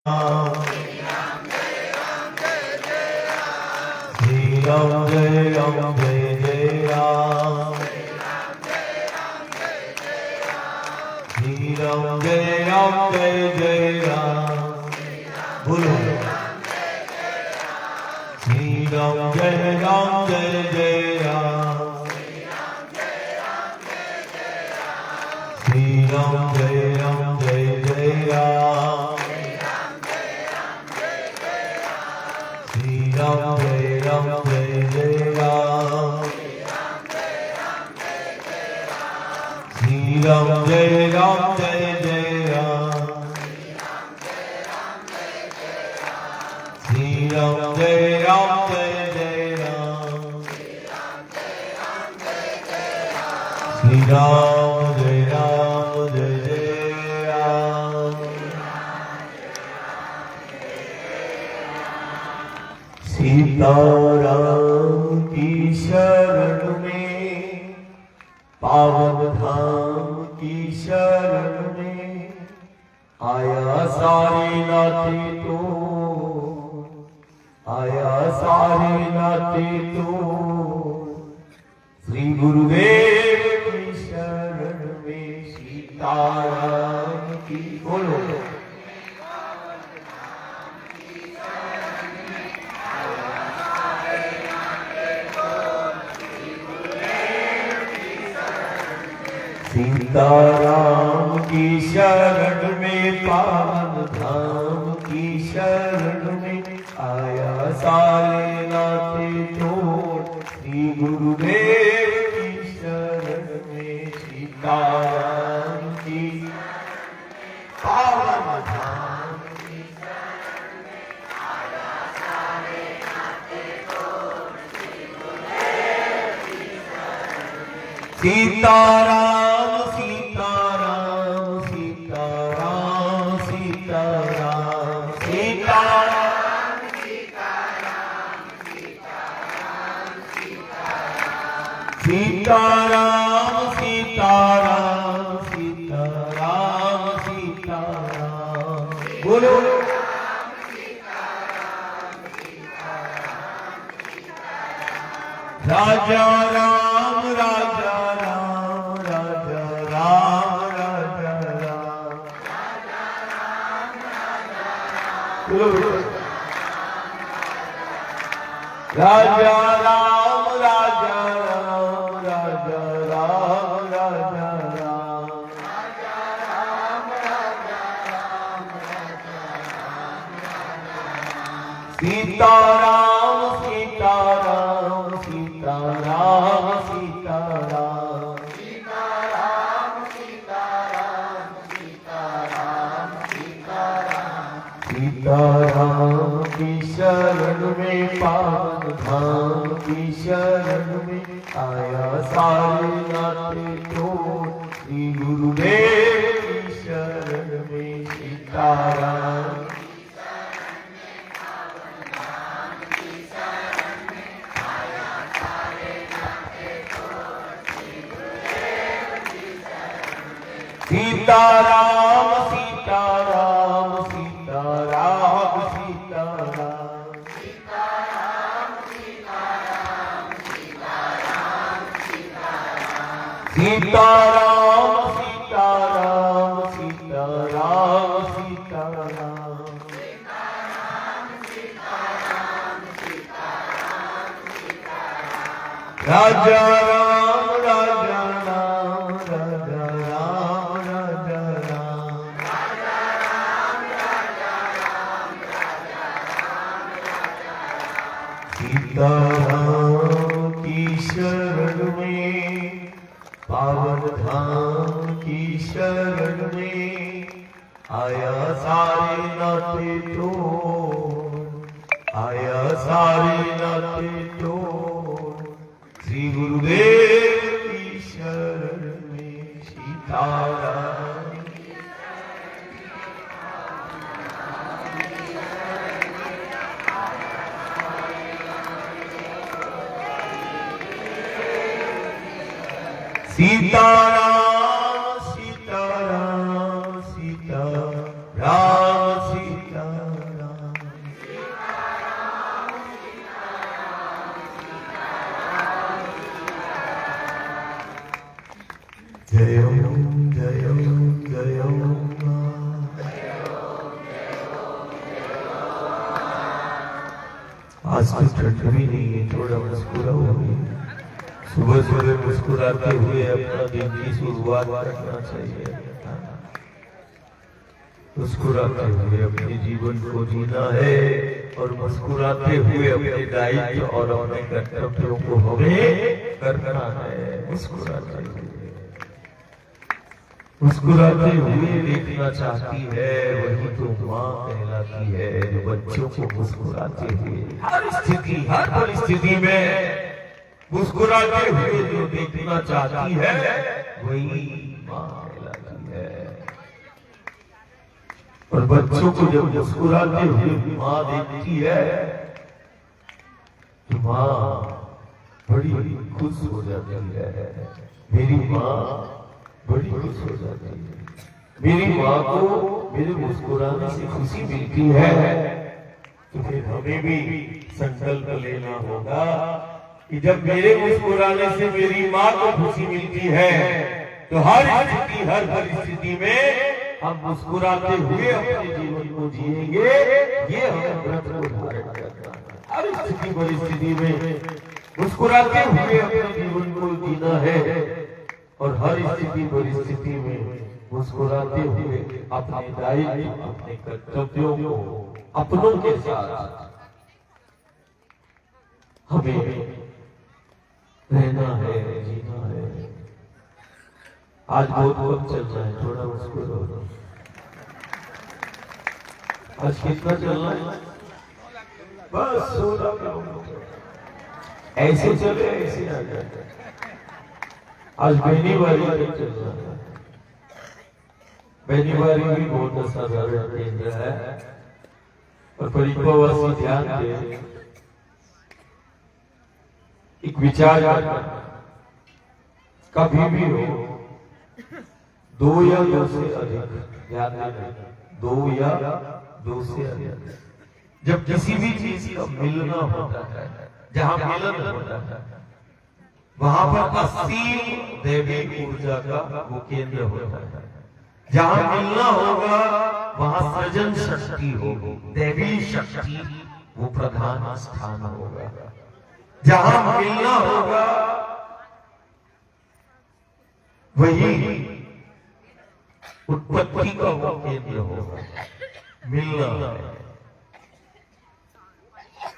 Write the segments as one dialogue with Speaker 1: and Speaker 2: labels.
Speaker 1: Ram Jai Ram Jai Jai Ram. Shri Ram Jai Ram Jai Jai Ram. Bolo. Shri Ram Jai Ram Jai Jai Ram. Shri Ram Jai Ram Jai Jai Ram. Shri Ram Jai Ram Jai Jai Ram. Shri Ram Jai Ram Jai Jai Ram. Shri Ram Jai Ram Jai Jai Ram. Shri Ram Jai Ram Jai Jai Ram. Sitaram की शरण में, पावन धाम की शरण में, आया सारे नाते तो, आया सारे नाते तो, श्री गुरुदेव की शरण में, सीताराम की बोलो। सीताराम की शरण में, पावन धाम की शरण में, आया सारे नाते तोड़, श्री गुरुदेव की शरण में, सीताराम की पावन धाम की शरण में, आया सारे नाते तोड़, श्री गुरुदेव की शरण में, सीताराम सीताराम सीताराम सीताराम सीताराम बोलो। राजा राम राजा राम राजा राम राजा राम बोलो। राजा राम राजा राम राजा राम राजा राम सीताराम सीताराम सीताराम सीताराम सीताराम सीताराम सीताराम सीताराम सीताराम की शरण में, पावन धाम की शरण में, आया सारे नाते तोड़, श्री गुरुदेव की शरण में, सीताराम सीताराम सीताराम सीताराम सीताराम सीताराम सीताराम सीताराम सीताराम सीताराम सीताराम सीताराम राजा राम राजा राम राजा राम राजा राम सीताराम की शरण में, पावन धाम की शरण में, आया सारे नाते तोड़, आया सारे नाते तोड़, श्री गुरुदेव की शरण में, सीताराम सीताराम सीताराम सीताराम सीताराम आज तो ठंड भी नहीं है, थोड़ा मुस्कुराओ। सुबह सुबह मुस्कुराते हुए अपना दिन की शुरुआत करना चाहिए। मुस्कुराते हुए अपने जीवन को जीना है और मुस्कुराते हुए अपने दायित्व और अपने कर्तव्यों को हमें करना है। मुस्कुराते हुए देखना चाहती है वही तो माँ कहलाती है, जो बच्चों को मुस्कुराते हुए हर स्थिति हर परिस्थिति में मुस्कुराते हुए जो देखना चाहती है वही माँ कहलाती है। और बच्चों को जब मुस्कुराते हुए माँ देखती है तो माँ बड़ी खुश हो जाती है। मेरी माँ बड़ी खुश हो जाती है। मेरी माँ को मेरे मुस्कुराने से खुशी मिलती है, तो फिर हमें भी संकल्प लेना होगा कि जब मेरे मुस्कुराने से मेरी माँ को खुशी मिलती है तो हर स्थिति हर परिस्थिति में हम मुस्कुराते हुए अपने जीवन को जिएंगे। ये हमें व्रत को धारण करना है। हर स्थिति परिस्थिति में मुस्कुराते हुए अपने जीवन को जीना है और हर स्थिति परिस्थिति में मुस्कुराते हुए अपने दायित्व अपने कर्तव्यों को अपनों के साथ हमें रहना है, जीना है। आज बहुत कम चल रहा है, थोड़ा मुस्कुराओ। आज कितना चलना है? बस 16 किलोमीटर ऐसे चले ऐसे आ जाए। आज बेनीबारी में चल रहा है। बेनीबारी भी बहुत असाधारण केंद्र है और परिपक्ववासी ध्यान दे एक विचार कभी भी हो 2 या 2 से अधिक, ध्यान देना 2 या 2 से अधिक, जब किसी भी चीज का मिलना होता है, जहां मिलन होता है वहां पर असीम दैवी ऊर्जा का वो केंद्र होता है। जहां मिलना होगा वहां सृजन शक्ति होगी, दैवी शक्ति वो प्रधान स्थान होगा। जहां मिलना होगा वही उत्पत्ति का वो केंद्र होगा। मिलना है,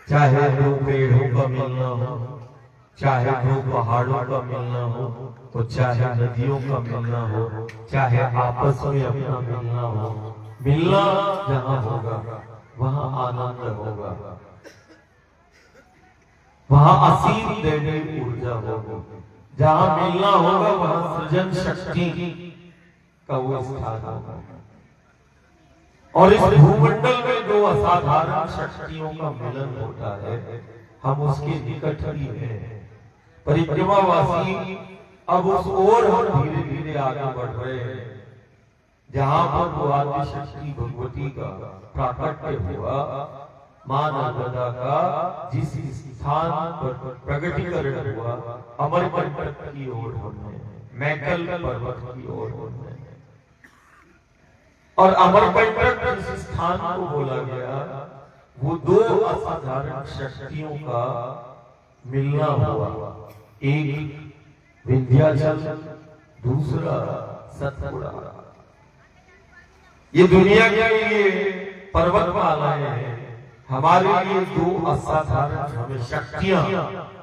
Speaker 1: चाहे 2 पेड़ों का मिलना हो, चाहे 2 पहाड़ों का मिलना हो, तो चाहे नदियों का मिलना हो, चाहे आपस में अपना मिलना हो। मिलना जहां होगा वहां आनंद होगा, वहां असीम दैवी ऊर्जा होगी। जहां मिलना होगा वहां सृजन शक्ति का वो स्थान होगा। और इस भूमंडल में जो असाधारण शक्तियों का मिलन होता है हम उसके निकट ही हैं। परिक्रमावासी अब उस ओर हम धीरे धीरे आगे बढ़ रहे हैं जहां पर वो आदि शक्ति भगवती का प्राकट्य हुआ। मां नर्मदा का जिस स्थान पर प्रगटीकरण हुआ अमरकंटक की ओर हमने, मैकल पर्वत की ओर हमने, और अमरकंटक जिस स्थान को बोला गया वो 2 असाधारण शक्तियों का मिलना हुआ। एक विंध्याचल, दूसरा सतपुड़ा। ये दुनिया के लिए पर्वतमालाएं हैं, हमारे लिए 2 असाधारण हमें शक्तियां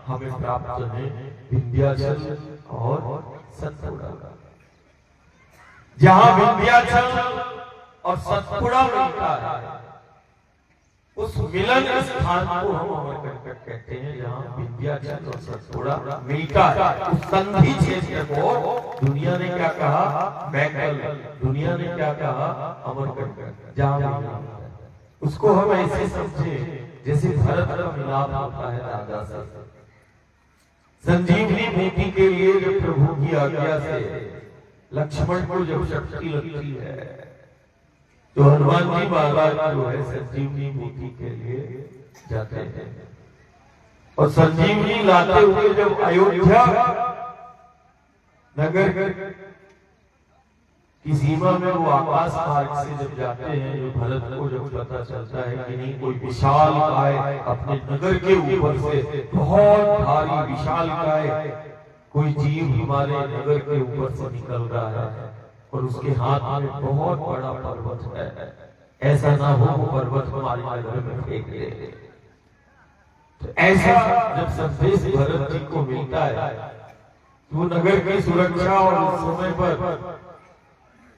Speaker 1: हमें प्राप्त हैं, विंध्याचल और सतपुड़ा। जहां विंध्याचल और सतपुड़ा मिलता है उस मिलन स्थान को हम अमरकंटक कहते हैं। जहां विंध्याचल और सतपुड़ा मिलता है उस संधि क्षेत्र को दुनिया ने क्या कहा? मैकल। दुनिया ने क्या कहा? अमरकंटक। जहां मिलता है उसको हम ऐसे समझे जैसे भरत का मिलाप होता है राजा से। संजीवनी बूटी के लिए जब प्रभु की आज्ञा से लक्ष्मण को जब शक्ति लगती है तो हनुमान जी महाराज जो है संजीवनी बूटी के लिए जाते हैं और संजीवनी लाते हुए जब अयोध्या नगर कि सीमा में वो आकाश मार्ग से जब जाते हैं, जो भरत को जब पता चलता है कि नहीं कोई विशाल काय अपने नगर के ऊपर से, बहुत भारी विशाल काय कोई जीव हमारे नगर के ऊपर से निकल रहा है और उसके हाथ में बहुत बड़ा पर्वत है, ऐसा ना हो वो पर्वत हमारे नगर में फेंक दे। तो ऐसा जब संदेश भरत जी को मिलता है, वो नगर की सुरक्षा और उस समय पर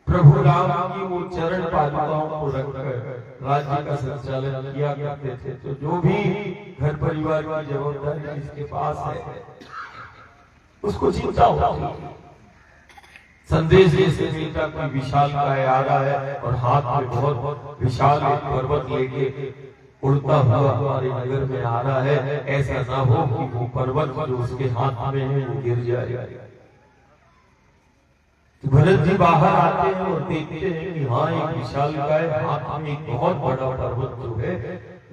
Speaker 1: प्रभु राम की वो चरण पादुकाओं को रखकर राज्य का संचालन किया करते थे। तो जो भी घर परिवार की जवाबदारी जिसके पास है उसको चिंता होती है। संदेश जैसे मिलता कोई विशाल काय आ रहा है और हाथ में बहुत विशाल एक पर्वत लेके उड़ता हुआ हमारे नगर में आ रहा है, ऐसा ना हो कि वो पर्वत जो उसके हाथ में है वो गिर जाए। भरत जी बाहर आते हैं और देखते हैं कि हाँ एक विशाल काय हाथ में एक बहुत बड़ा पर्वत जो है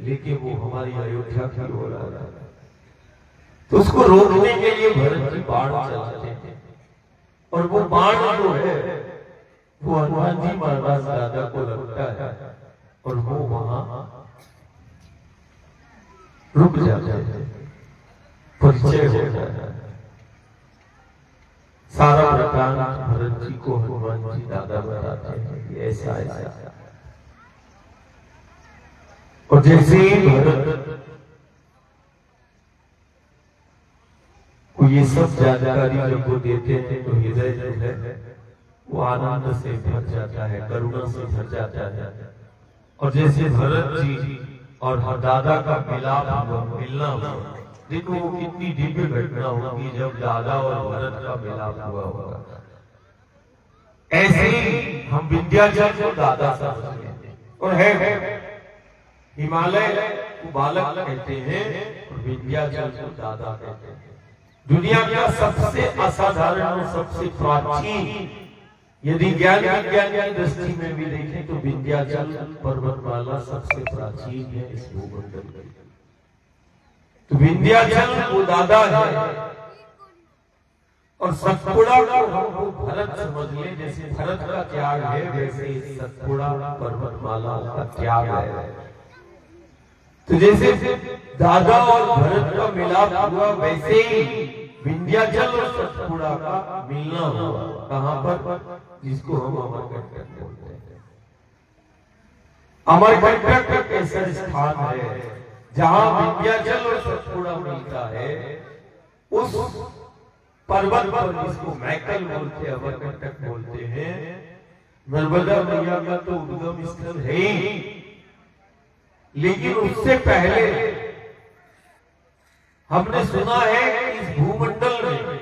Speaker 1: लेकिन वो हमारी अयोध्या की ओर आ रहा है। तो उसको रोकने के लिए भरत जी बाण चलाते हैं और वो बाण जो है वो हनुमान जी महाराज दादा को लगता है और वो वहां रुक जाते हैं, परिचय हो जाता है। सारा वृतांत भरत जी को हनुमान जी दादा बताते हैं कि ऐसा ऐसा। और जैसे ही भरत को ये सब जानकारी जब वो देते हैं तो हृदय जो है वो आनंद से भर जाता है, करुणा से भर जाता है। और जैसे भरत जी और दादा का मिलना हुआ, देखो वो कितनी दिव्य घटना होगी जब दादा और भरत का मिलाप हुआ होगा। ऐसे ही हम विंध्याचल को दादा समझते हैं और है हिमालय को बालक कहते हैं और विंध्याचल को दादा कहते हैं। दुनिया का सबसे असाधारण और सबसे प्राचीन यदि ज्ञान विज्ञान की दृष्टि में भी देखें तो विंध्याचल पर्वतमाला सबसे प्राचीन है इस भूमंडल में। तो विंध्याचल वो दादा है और सतपुड़ा को हमको भरत समझ ले, जैसे भरत का त्याग है वैसे सतपुड़ा पर्वतमाला का त्याग है। तो जैसे दादा और भरत का मिलाप हुआ वैसे ही विंध्याचल और सतपुड़ा का मिलना हुआ। कहां पर? जिसको हम अमरकंटक बोलते हैं। अमरकंटक एक ऐसा स्थान है जहां विंध्याचल और सतपुड़ा मिलता है। उस पर्वत पर जिसको मैकल बोलते हैं, अमरकंटक बोलते हैं, नर्मदा मैया का तो उद्गम स्थल है ही, लेकिन उससे पहले हमने सुना है कि इस भूमंडल में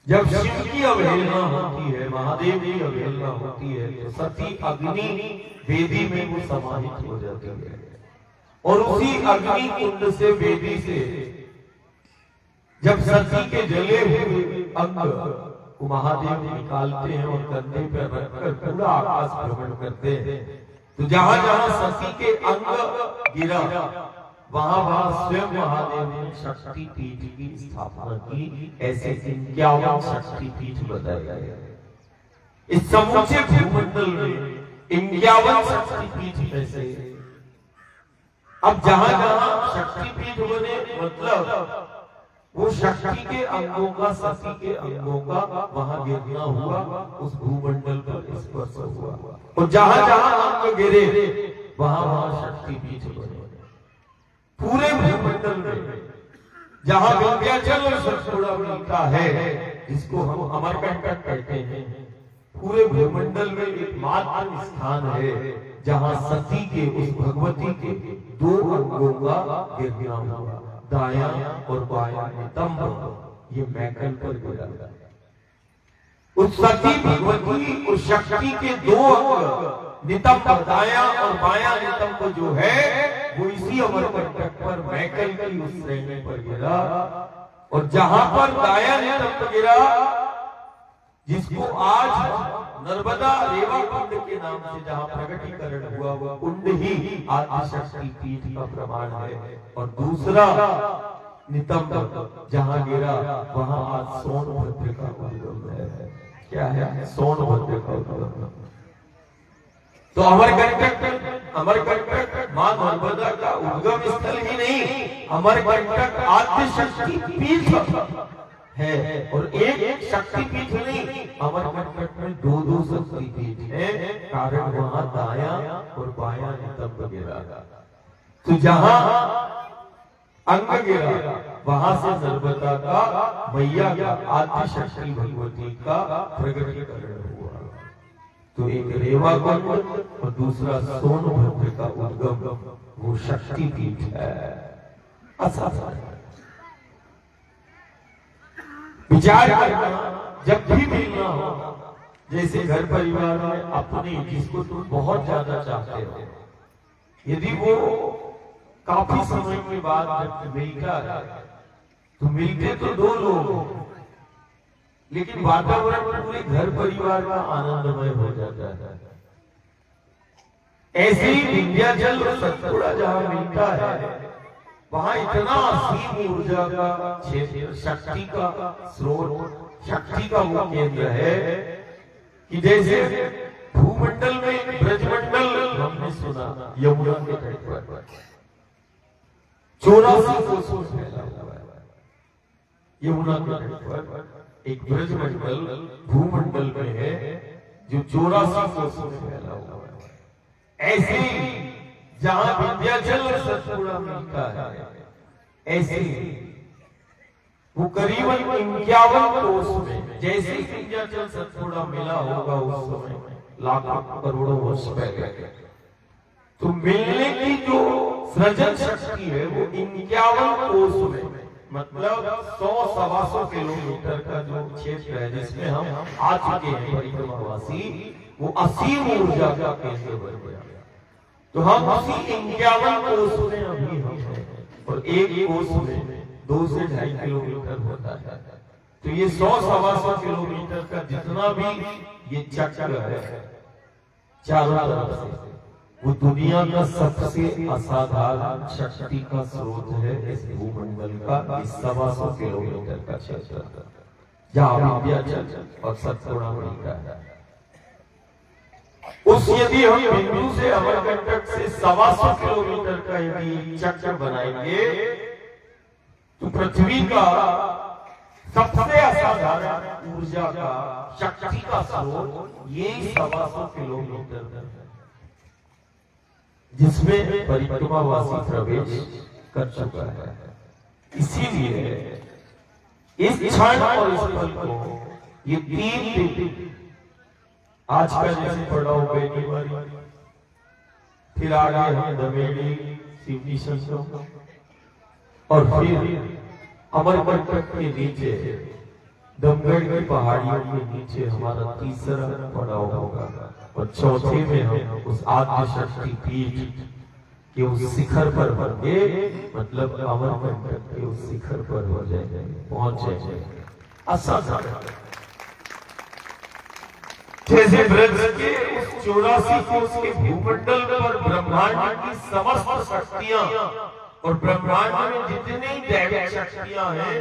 Speaker 1: जब शिव की अवहेलना होती है, महादेव की अवहेलना होती है, तो सती अग्नि वेदी में वो समाहित हो जाती है और उसी अग्नि कुंड से वेदी से जब सती के जले हुए अंग को महादेव निकालते हैं और कंधे पर रखकर पूरा आकाश भ्रमण करते हैं, तो जहां जहां सती के अंग गिरा वहां वहां स्वयं महादेव ने शक्ति पीठ की स्थापना की। ऐसे 51 शक्ति पीठ बताए गए। इस समूचे भूमंडल में 51 शक्ति पीठ ऐसे। अब जहां जहां शक्ति पीठ बने मतलब वो शक्ति के अंगों का, सती के अंगों का वहां गिरना हुआ, उस भूमंडल पर स्पर्श हुआ। और जहां जहां अंग गिरे वहां वहां शक्ति पीठ बने। पूरे भूमंडल में जहां विंध्याचल और सतपुड़ा मिलता है, जिसको हम अमरकंटक कहते हैं, पूरे भूमंडल में एकमात्र स्थान है जहां सती के उस भगवती के 2 अंगों का गिरना हुआ, दायां और बायां नितंब। ये मैकल पर गिरा। उस सती भगवती उस शक्ति के 2 अंग नितंब, दायां और बायां नितंब जो है वो इसी अमरकंटक पर मैकल की उस श्रेणी पर गिरा। और जहां पर दायां नितंब गिरा, जिसको आज नर्मदा रेवा कुंड के नाम से जहां प्रकटीकरण हुआ, वो कुंड ही आदिशक्ति पीठ का प्रमाण है। और दूसरा नितंब जहां गिरा वहां आज सोनभद्र का उद्गम है। क्या है? सोनभद्र का उद्गम। तो अमरकंटक मां नर्मदा का उद्गम स्थल ही नहीं, अमरकंटक आद्य शक्ति पीठ है। और एक शक्ति पीठ नहीं, अमरकंटक में दो शक्ति पीठ है। कारण वहां दाया और बाया नितंब गिरा। तो जहां अंग गिरा वहां से नर्मदा का मैया का आद्य शक्ति भगवती का प्रगटीकरण हुआ। तो एक रेवा कुंड और दूसरा सोनभद्र का उद्गम, वो शक्ति पीठ है। विचार करना, जब भी मिलना हो, जैसे घर परिवार में अपने जिसको तुम बहुत ज्यादा चाहते हो, यदि वो काफी समय के बाद जब मिलता है, तो मिलते तो दो लोग, लेकिन वातावरण पूरे घर परिवार का आनंदमय हो जाता है। ऐसे ही विंध्याचल और सतपुड़ा जहां मिलता है, वहां इतना असीम ऊर्जा का क्षेत्र, शक्ति का स्रोत, शक्ति का वो केंद्र है कि जैसे भूमंडल में ब्रजमंडल हमने सुना यमुना के तट पर 84 कोसों फैला हुआ है। यमुना के तट पर एक ब्रजमंडल भूमंडल में है जो 84 कोसों फैला हुआ है। ऐसे जहां विंध्याचल और सतपुड़ा मिलता है, ऐसे वो करीबन 51 कोस में, जैसे ही विंध्याचल सतपुड़ा मिला होगा उस समय लाखों करोड़ों वर्ष पहले, तो मिलने की जो सृजन शक्ति है वो 51 कोस में, मतलब 100-125 किलोमीटर का जो क्षेत्र है जिसमें हम आ चुके हैं परिक्रमावासी, वो असीम ऊर्जा का केंद्र बन गया। तो हम उसी 51 कोस में अभी हम हैं, और एक कोस में 2 से 2.5 किलोमीटर होता है। तो ये 100-125 किलोमीटर का जितना भी ये चक्र है चारों तरफ से, वो दुनिया का सबसे असाधारण शक्ति का स्रोत है। इस भूमंडल का इस 125 किलोमीटर का क्षेत्र जहाँ विंध्याचल और सतपुड़ा मिलता है, उस यदि हम बिंदु से अमरकंटक से 125 किलोमीटर का यदि चक्र बनाएंगे, तो पृथ्वी का सबसे असाधारण ऊर्जा का शक्ति का स्रोत ये 125 किलोमीटर है, जिसमें परिक्रमावासी प्रवेश कर चुका है। इसीलिए इस क्षण और इस पल को ये 3 दिन, आज का जैसे पढ़ा हो बेनीवारी, फिर आगे हम दमेली शिवजी संस्कृत, और फिर अमरकंटक के नीचे दमगढ़ की पहाड़ियों के नीचे हमारा तीसरा पड़ाव होगा, और चौथे में हम उस आद्य शक्ति पीठ के उस शिखर पर होंगे, मतलब अमरकंटक के उस शिखर पर हो जाएंगे, पहुंच जाएंगे। असाधारण जैसे ब्रज के उस 84 कोस के भूमंडल पर ब्रह्मांड की समस्त शक्तियां और ब्रह्मांड में जितनी दैविक शक्तियां हैं,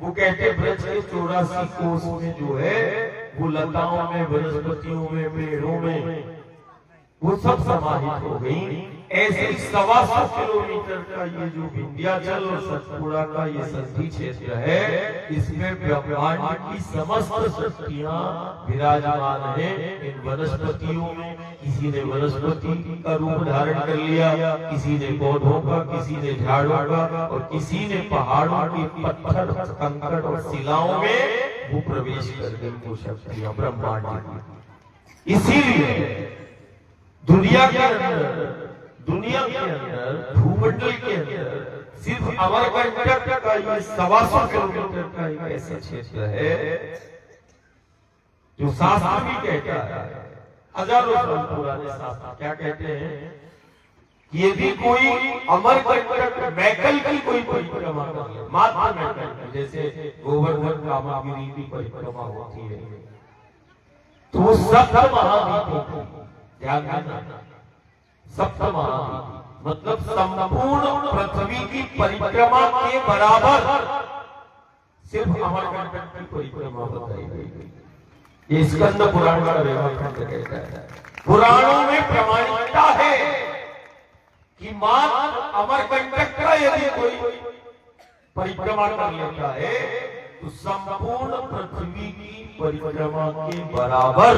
Speaker 1: वो कहते ब्रज के 84 कोस में जो है वो लताओं में, वनस्पतियों में, पेड़ों में वो सब समाहित हो गई। ऐसे 125 किलोमीटर का ये जो विंध्याचल और सतपुड़ा का ये संधि क्षेत्र है, इसमें ब्रह्मांड की समस्त शक्तियां विराजमान है। इन वनस्पतियों में किसी ने वनस्पति का रूप धारण कर लिया, किसी ने पौधों का, किसी ने झाड़ों का, और किसी ने पहाड़ों के पत्थर, कंकड़ और शिलाओं में वो प्रवेश कर गई वो शक्तियां ब्रह्मांड की। इसीलिए दुनिया के अंदर भूमंडल के अंदर सिर्फ अमरकंटक का ये 125 किलोमीटर का एक ऐसा क्षेत्र है जो शास्त्र भी कहता है, हजारों साल पुराने शास्त्र क्या कहते हैं, यदि कोई अमरकंटक मैकल की कोई परिक्रमा कर ले, मात्र मैकल, जैसे गोवर्धन कामगिरी की परिक्रमा होती है, तो वो सप्त महाद्वीपों, ध्यान देना, सप्त महाद्वीप मतलब संपूर्ण पृथ्वी की परिक्रमा के बराबर सिर्फ अमरकंटक की परिक्रमा बताई गई। ये स्कंद पुराण का रेवाखंड कहता है। पुराणों में प्रमाणिकता है कि मात्र अमरकंटक का यदि कोई परिक्रमा कर लेता है तो संपूर्ण पृथ्वी की परिक्रमा के बराबर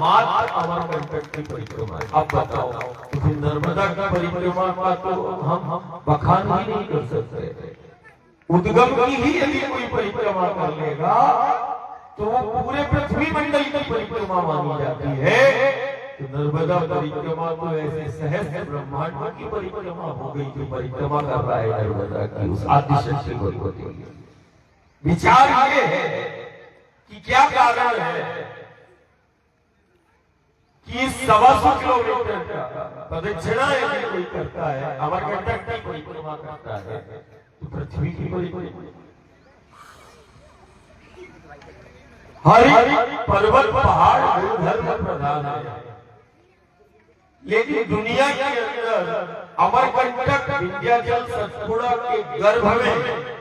Speaker 1: मात्र अमरकंटक की परिक्रमा है। अब बताओ, तो फिर नर्मदा की परिक्रमा का तो हम बखान ही नहीं कर सकते। उद्गम की ही यदि कोई परिक्रमा कर लेगा तो वो पूरे पृथ्वी मंडल की परिक्रमा मानी जाती है। तो नर्मदा परिक्रमा तो ऐसे सहस्त्र ब्रह्मांड की परिक्रमा हो गई जो परिक्रमा कर रहा है नर्मदा की उस आदिशक्ति को। विचार ये है कि क्या कारण है कि 125 किलोमीटर का प्रदक्षिणा यदि कोई करता है, अमरकंटक की परिक्रमा करता है, तो पृथ्वी की परिक्रमा हर पर्वत पहाड़ धर्म प्रधान है, लेकिन दुनिया के अंदर अमरकंटक विंध्याचल सतपुड़ा के गर्भ में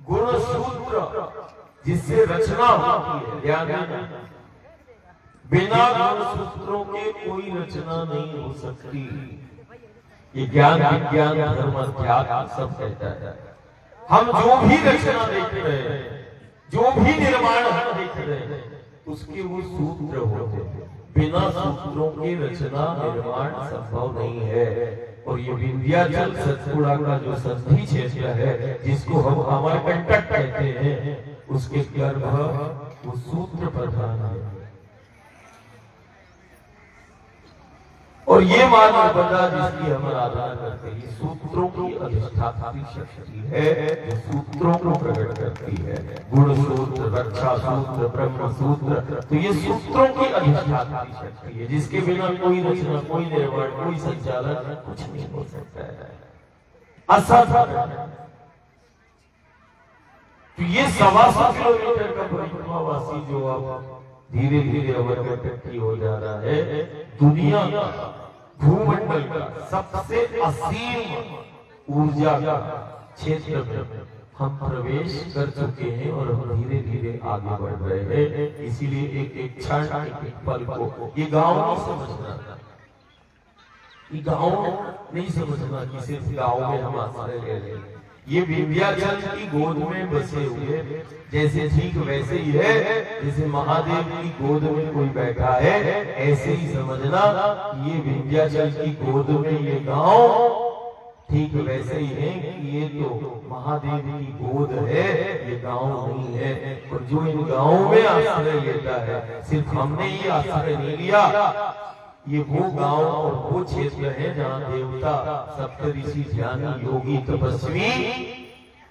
Speaker 1: गुणसूत्र जिससे रचना होती है, ध्यान देना, बिना गुणसूत्रों के कोई रचना नहीं हो सकती। ये ज्ञान विज्ञान धर्म अध्यात्म सब कहता है। हम जो भी रचना देख रहे हैं, जो भी निर्माण हम देख रहे हैं, उसके वो सूत्र होते हैं। बिना सूत्रों के रचना निर्माण संभव नहीं है। और ये विंध्याचल सतपुड़ा का जो संधि क्षेत्र है, जिसको हम अमरकंटक कहते हैं, उसके गर्भ वो सूत्र प्रधान है। और ये मां नर्मदा जिसकी हम आराधना करते हैं, सूत्रों की अधिष्ठात्री शक्ति है जो सूत्रों को प्रकट करती है। गुण सूत्र, रक्षा सूत्र, ब्रह्म सूत्र, तो ये सूत्रों की अधिष्ठात्री शक्ति है जिसके बिना कोई रचना, कोई निर्माण, कोई संचालन कुछ नहीं हो सकता है। असाधारण। तो ये 125 किलोमीटर का परिक्रमावासी जो आप धीरे धीरे अमरकंटक की हो जा रहा है, दुनिया का भूमंडल का सबसे असीम ऊर्जा का क्षेत्र में हम प्रवेश कर चुके हैं और हम धीरे धीरे आगे बढ़ रहे हैं। इसीलिए एक एक क्षण, एक पल को ये गांव नहीं समझना, ये गांव नहीं समझना कि सिर्फ गांव में हम आश्रय ले रहे हैं। ये विंध्याचल की गोद में बसे हुए, जैसे ठीक वैसे ही है जैसे महादेव की गोद में कोई बैठा है, ऐसे ही समझना ये विंध्याचल की गोद में ये गांव ठीक वैसे ही है कि ये तो महादेव की गोद है, ये गांव नहीं है। और जो इन गांवों में आश्रय लेता है, सिर्फ हमने ये आश्रय नहीं लिया, ये वो गांव और वो क्षेत्र है जहाँ देवता, सप्तऋषि, ज्ञानी, योगी, तपस्वी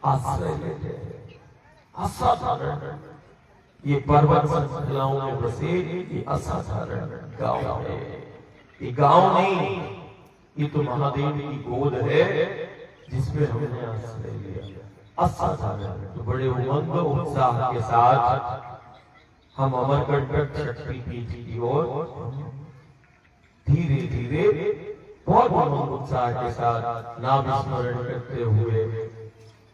Speaker 1: आश्रय लेते हैं। असाधारण ये पर्वत श्रृंखलाओं में बसे ये असाधारण गांव है। ये गांव नहीं, ये तो महादेव की गोद है जिसमें हमने आश्रय लिया। असाधारण। तो बड़े उमंग उत्साह के साथ हम अमरकंटक शक्तिपीठ की ओर धीरे धीरे बहुत उत्साह के साथ नाम स्मरण करते हुए,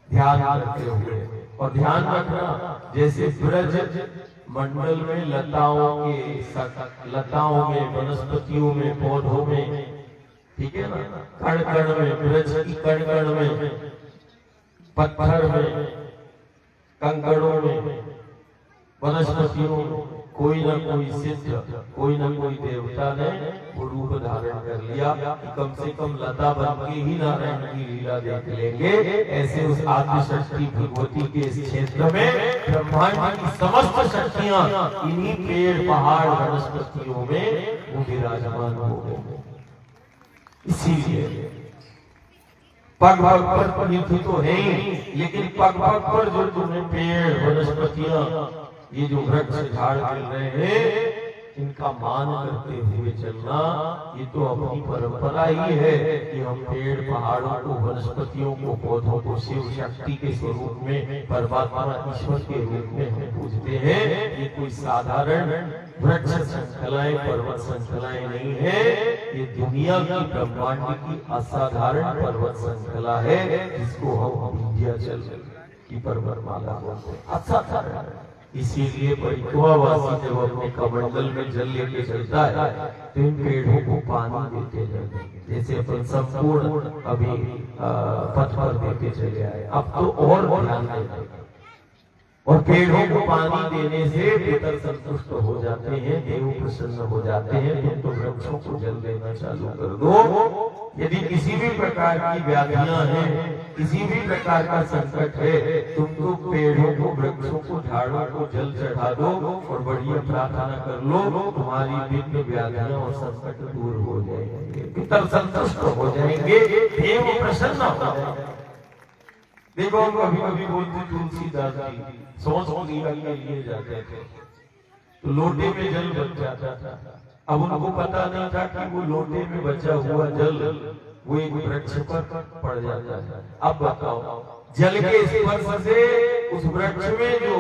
Speaker 1: ध्यान करते हुए, और ध्यान रखना जैसे ब्रज मंडल में लताओं में, वनस्पतियों में, पौधों में, ठीक है ना, कण कण में, ब्रज की कण कण में, पत्थर में, कंकड़ों में, वनस्पतियों में कोई न कोई सिद्ध, कोई न कोई देवता ने वो रूप धारण कर लिया कि कम से कम लता बन के ही नारायण की लीला देख लेंगे। ऐसे उस आदि शक्ति भगवती के इस क्षेत्र में ब्रह्मांड की समस्त शक्तियां इन्हीं पेड़, पहाड़, वनस्पतियों में वो विराजमान हो गए। इसीलिए पग पग पर पृथ्वी तो है ही, लेकिन पग पग पर जो तुम्हें पेड़, वनस्पतियां, ये जो वृक्ष झाड़ चल रहे हैं, इनका मान करते हुए चलना, ये तो अपनी परंपरा ही है कि हम पेड़, पहाड़ों को, वनस्पतियों को, पौधों को शिव शक्ति के स्वरूप में, परमात्मा ईश्वर के रूप में हम पूजते हैं। ये कोई साधारण वृक्ष श्रृंखलाएं, पर्वत श्रृंखलाएं नहीं है, ये दुनिया की, ब्रह्मांड की असाधारण पर्वत श्रृंखला है जिसको हम विंध्याचल की पर्वतमाला बोलते हैं। असाधारण इसीलिए परिक्रमावासी जब अपने कमंडल में जल लेके चलता है तो इन पेड़ों को पानी देते जाते, जैसे अपन संपूर्ण अभी पथ पर देते चले आए। अब तो और ध्यान देते, और पेड़ों को पानी देने से पितर संतुष्ट हो जाते हैं, देव प्रसन्न हो जाते हैं। तुम तो वृक्षों को जल देना चालू कर दो। यदि किसी भी प्रकार की व्याधियां हैं, किसी भी प्रकार का संकट है, तुम तो पेड़ों को, वृक्षों को, झाड़ों को जल चढ़ा दो और बढ़िया प्रार्थना कर लो, तुम्हारी विघ्न व्याधियां और संकट दूर हो जाएंगे, पितर संतुष्ट हो जाएंगे, देव प्रसन्न हो जाएंगे। देखो हम कभी कभी बोलते तुलसीदास जी सौंस लीला के लिए जाते थे तो लोटे में जल बच जाता था। अब उनको पता नहीं था कि वो लोटे में बचा हुआ जल वो एक वृक्ष पर पड़ जाता है। अब बताओ, जल के स्पर्श से उस वृक्ष में जो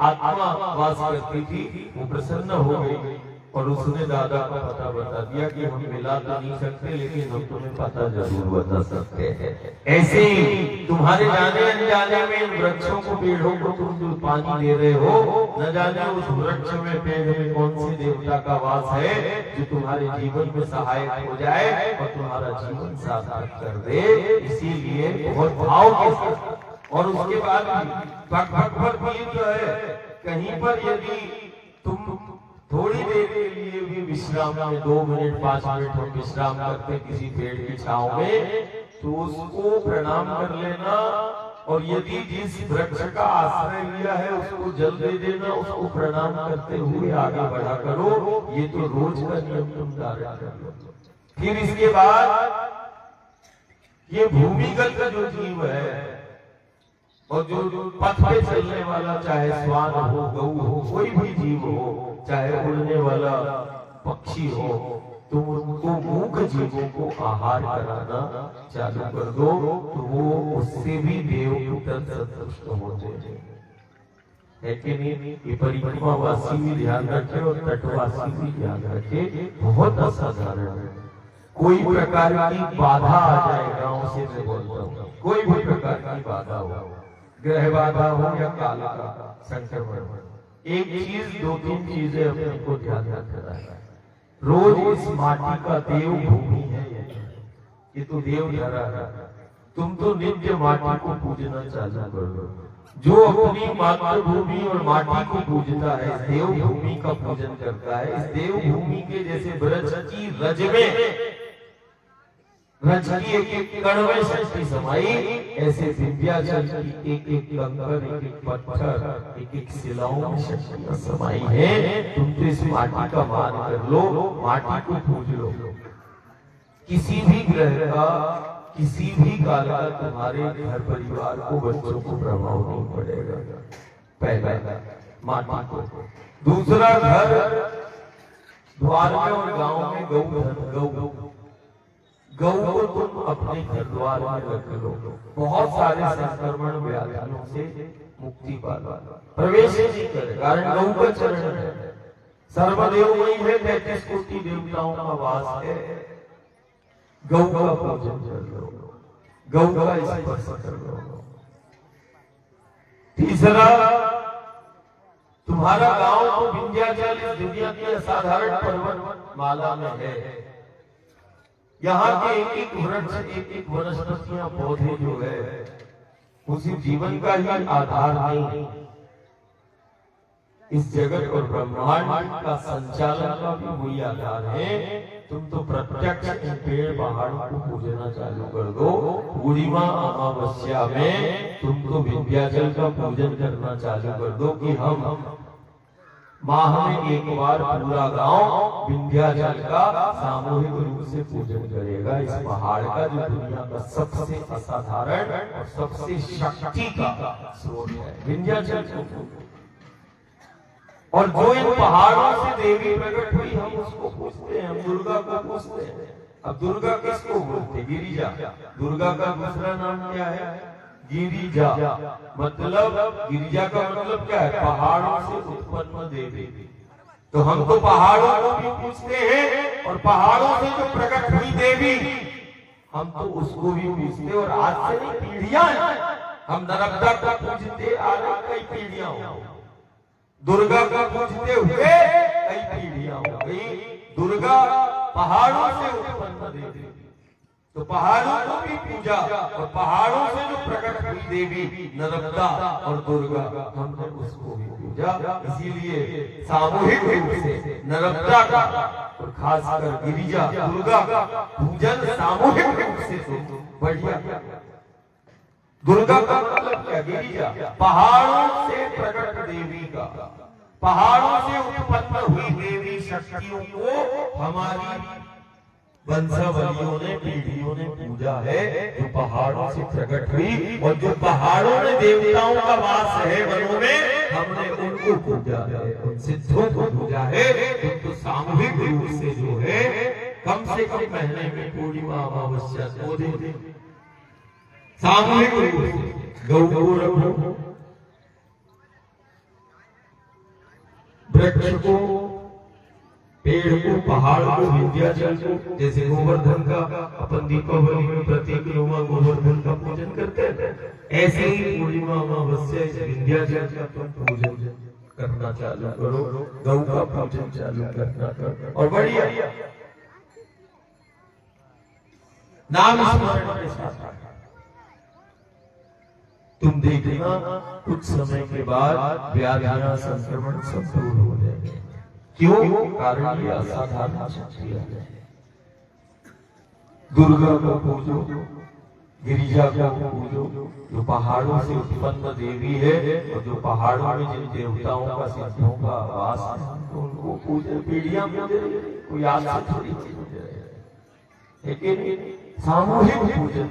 Speaker 1: आत्मा वास करती थी वो प्रसन्न हो गई, और उसने दादा को पता बता दिया कि हम मिला तो नहीं सकते लेकिन हम तुम्हें पता जरूर बता सकते हैं। ऐसे ही तुम्हारे जाने अनजाने में वृक्षों को, पेड़ों को तुम जो पानी दे रहे हो, न जाने उस वृक्ष में, पेड़ में कौन से देवता का वास है जो तुम्हारे जीवन में सहायक हो जाए और तुम्हारा जीवन सार्थक कर दे। इसीलिए बहुत भाव के साथ, और उसके बाद भगवत जो है, कहीं पर यदि तुम थोड़ी देर के लिए भी विश्राम में 2 मिनट 5 मिनट हम विश्राम करते किसी पेड़ की छांव में, तो उसको प्रणाम कर लेना, और यदि जिस वृक्ष का आश्रय लिया है उसको जल दे देना, उसको प्रणाम करते हुए आगे बढ़ा करो। ये तो रोज का नियम तुम धारण कर लो। फिर इसके बाद ये भूमिगत का जो जीव है और जो पथ पे चलने वाला, चाहे श्वान हो, गऊ हो, कोई भी जीव हो, चाहे उड़ने वाला पक्षी हो, तुम उनको मूक जीवों को आहार कराना चालू कर दो, तो वो उससे भी देव संतुष्ट होते हैं, है कि नहीं? ये परिक्रमावासी भी ध्यान रखे और तटवासी भी ध्यान रखे, बहुत असाधारण है। कोई प्रकार की बाधा आ जाए, गांव से मैं बोलता हूँ, कोई भी प्रकार की बाधा हो, ग्रह बाधा हो या काल का संक्रमण, एक चीज, 2-3 चीजें अपने को ध्यान रखना है। रोज इस माटी का देव भूमि है, ये तो देव धरा है, तुम तो नित्य माटी को पूजना चालू कर दो। जो अपनी मातृभूमि और माटी को पूजता है, इस देव भूमि का पूजन करता है, इस देव भूमि के जैसे ब्रज की रज में, रज की एक कण में शक्ति समाई, ऐसे विंध्याचल की एक कंकर, एक पत्थर, एक शिलाओं में शक्तियां समाई है। तुम तो इस माटी का मान कर लो, माटी को पूज लो। किसी भी ग्रह का, किसी भी काल का तुम्हारे घर परिवार को, बच्चों को प्रभाव नहीं पड़ेगा। पहला माटी को, दूसरा घर द्वार में और गांव में गौ को तुम अपने घर द्वार में रख लो, बहुत सारे संक्रमण व्याधियों से मुक्ति पालो। प्रवेश नहीं करे, कारण गौ का चरण है, सर्वदेव वही है, 33 कोटि देवताओं का वास है। गौ का पूजन कर लो, गौ का स्पर्श कर लो। तीसरा, तुम्हारा गांव तो विंध्याचल इस दुनिया की असाधारण पर्वत माला में है। यहाँ के एक वृक्ष, एक वनस्पतियां, पौधे जो है, उसी जीवन का ही आधार नहीं, इस जगत और ब्रह्मांड का संचालन का भी वही आधार है। तुम तो प्रत्यक्ष इन पेड़ पहाड़ों को पूजना चालू कर दो। पूर्णिमा अमावस्या में तुम तो विंध्याचल का पूजन करना चालू कर दो कि हम माह में एक बार पूरा गांव विंध्याचल का सामूहिक रूप से पूजन करेगा। इस पहाड़ का जो दुनिया का सबसे असाधारण और सबसे शक्ति का स्रोत है, विंध्याचल। और जो इन पहाड़ों से देवी प्रकट हुई, हम उसको पूछते हैं, हम दुर्गा को पूछते हैं। अब दुर्गा किसको बोलते? गिरिजा। दुर्गा का दूसरा नाम क्या है? गिरिजा। मतलब गिरिजा का मतलब क्या है? पहाड़ों से उत्पन्न देवी। तो हम तो पहाड़ों को भी पूछते हैं, और पहाड़ों से जो प्रकट हुई देवी, हम तो उसको भी पूछते। और आज से नहीं, पीढ़ियां हम नर्मदा को पूजते आ रहे, कई पीढ़ियां हो। दुर्गा को पूजते हुए कई पीढ़ियां हो गई। दुर्गा पहाड़ों से उत्पन्न देवी, तो पहाड़ों को भी पूजा, और पहाड़ों से जो प्रकट हुई देवी नर्मदा और दुर्गा, हमने उसको भी पूजा। इसीलिए सामूहिक रूप से नर्मदा का और खासकर गिरिजा दुर्गा का पूजन सामूहिक रूप से तो बढ़िया। दुर्गा का मतलब क्या? गिरिजा, पहाड़ों से प्रकट देवी का, पहाड़ों से उत्पन्न हुई देवी शक्तियों को हमारी वंशावलियों ने, पीढ़ियों ने पूजा है, जो पहाड़ों से प्रकट हुई। और जो पहाड़ों में देवताओं का वास है वनों में, हमने उनको पूजा है, उन सिद्धों को पूजा है। तो सामूहिक रूप से जो है कम से कम महीने में पूर्णिमा अमावस्या 2 दिन सामूहिक रूप से गौ को रखो, वृक्ष को, पेड़ को, पहाड़ को, विंध्याचल को, जैसे गोवर्धन का अपन दीपावली में प्रतीक नुमा गोवर्धन का पूजन करते हैं, ऐसे ही पूर्णिमा अमावस्या इस विंध्याचल का तुम पूजन करना चालू करो, गौ का पूजन चालू करना करो, और बढ़िया नाम स्मरण के साथ तुम देखना कुछ समय के बाद व्याधियां, संक्रमण सब दूर हो जाएंगे। क्यों? कारण ये असाधारण शक्ति है। दुर्गा को पूजो, गिरिजा को पूजो, जो पहाड़ों से उत्पन्न देवी है, और जो पहाड़ों में जिन देवताओं का, सिद्धों का वास है, तो उनको पूजे। पीढ़ियां पूजे, कोई आज से थोड़ी चीज हो जाए, लेकिन सामूहिक पूजन।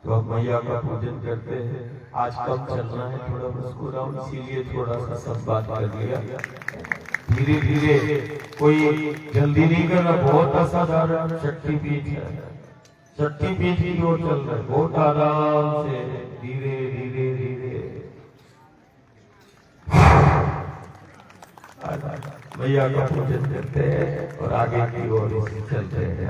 Speaker 1: तो अब मैया का पूजन करते हैं। आज कम चलना है, थोड़ा मुस्कुराओ, इसीलिए थोड़ा सा सब बात कर लिया। धीरे धीरे, कोई जल्दी नहीं करना, बहुत असाधारण शक्तिपीठ है, शक्तिपीठ की ओर चल रहे, बहुत आराम से, धीरे धीरे धीरे मैया का पूजन करते हैं और आगे की ओर चलते हैं।